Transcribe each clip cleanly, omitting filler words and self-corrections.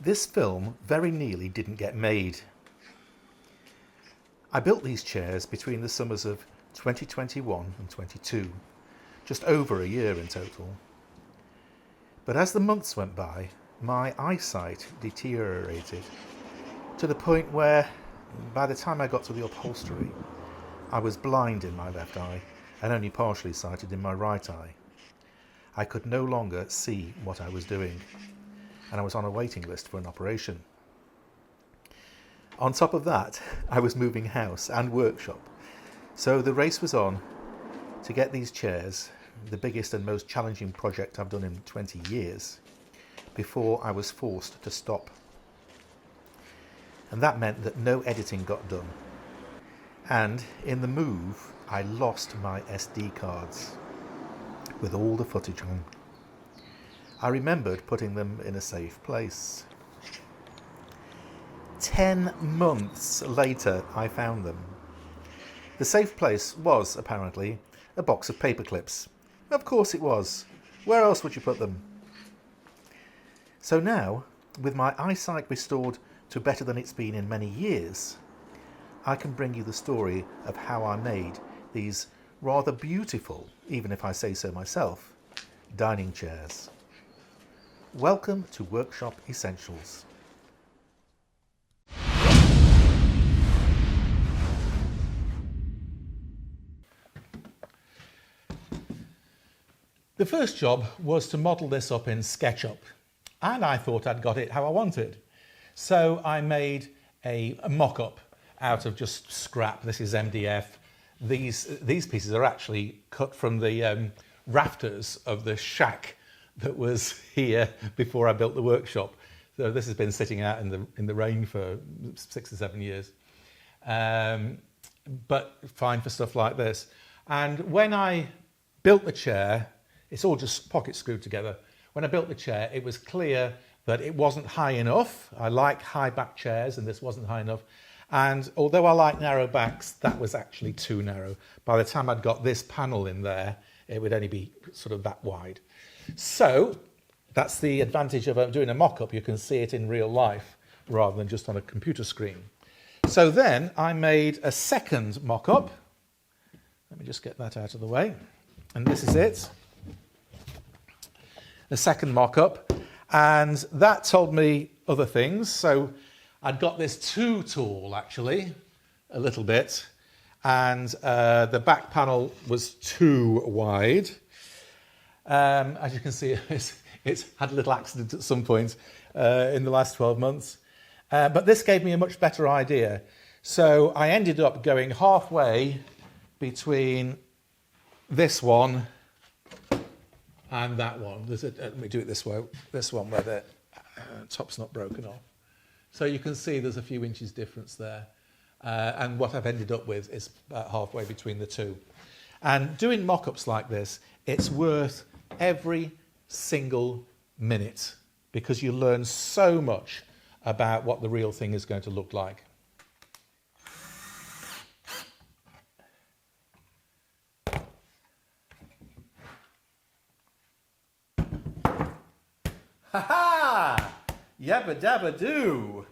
This film very nearly didn't get made. I built these chairs between the summers of 2021 and 22, just over a year in total. But as the months went by, my eyesight deteriorated to the point where, by the time I got to the upholstery, I was blind in my left eye and only partially sighted in my right eye. I could no longer see what I was doing, and I was on a waiting list for an operation. On top of that, I was moving house and workshop, so the race was on to get these chairs, the biggest and most challenging project I've done in 20 years, before I was forced to stop. And that meant that no editing got done. And in the move, I lost my SD cards with all the footage on. I remembered putting them in a safe place. 10 months later, I found them. The safe place was, apparently, a box of paper clips. Of course it was. Where else would you put them? So now, with my eyesight restored to better than it's been in many years, I can bring you the story of how I made these rather beautiful, even if I say so myself, dining chairs. Welcome to Workshop Essentials. The first job was to model this up in SketchUp, and I thought I'd got it how I wanted. So I made a mock-up out of just scrap. This is MDF. These pieces are actually cut from the rafters of the shack that was here before I built the workshop. So this has been sitting out in the rain for 6 or 7 years, but fine for stuff like this. And when I built the chair, it's all just pocket screwed together. When I built the chair, it was clear that it wasn't high enough. I like high back chairs, and this wasn't high enough. And although I like narrow backs, that was actually too narrow. By the time I'd got this panel in there, it would only be sort of that wide. So that's the advantage of doing a mock-up. You can see it in real life rather than just on a computer screen. So then I made a second mock-up. Let me just get that out of the way. And this is it. The second mock-up. And that told me other things. So I'd got this too tall, actually, a little bit. And the back panel was too wide. As you can see, it's had a little accident at some point in the last 12 months. But this gave me a much better idea. So I ended up going halfway between this one and that one. Let me do it this way. This one where the top's not broken off. So you can see there's a few inches difference there. And what I've ended up with is about halfway between the two. And doing mock-ups like this, it's worth every single minute because you learn so much about what the real thing is going to look like. Ha-ha! Yabba dabba doo!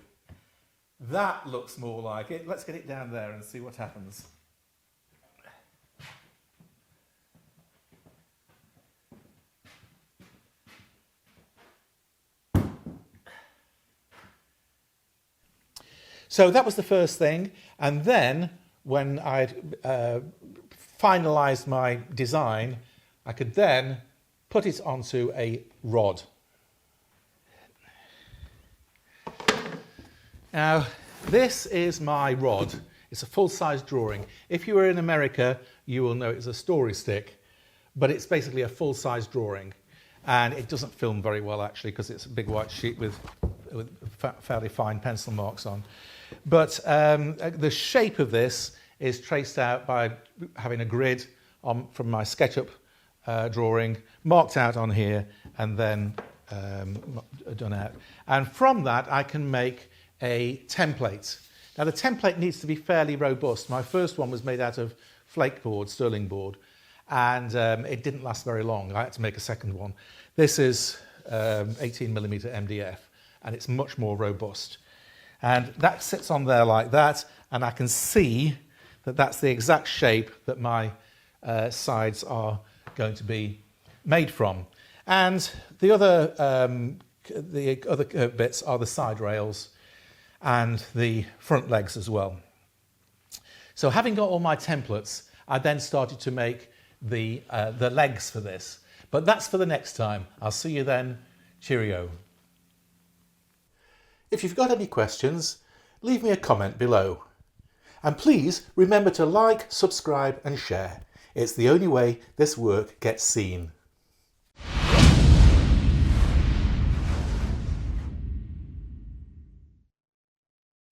That looks more like it. Let's get it down there and see what happens. So that was the first thing. And then when I'd finalised my design, I could then put it onto a rod. Now, this is my rod. It's a full-size drawing. If you were in America, you will know it's a story stick, but it's basically a full-size drawing. And it doesn't film very well, actually, because it's a big white sheet with fairly fine pencil marks on. But the shape of this is traced out by having a grid from my SketchUp drawing, marked out on here, and then done out. And from that, I can make a template. Now, the template needs to be fairly robust. My first one was made out of flake board, sterling board, and it didn't last very long. I had to make a second one. This is 18mm MDF, and it's much more robust. And that sits on there like that, and I can see that that's the exact shape that my sides are going to be made from. And the other bits are the side rails and the front legs as well. So having got all my templates, I then started to make the legs for this. But that's for the next time. I'll see you then. Cheerio. If you've got any questions, leave me a comment below. And please remember to like, subscribe and share. It's the only way this work gets seen.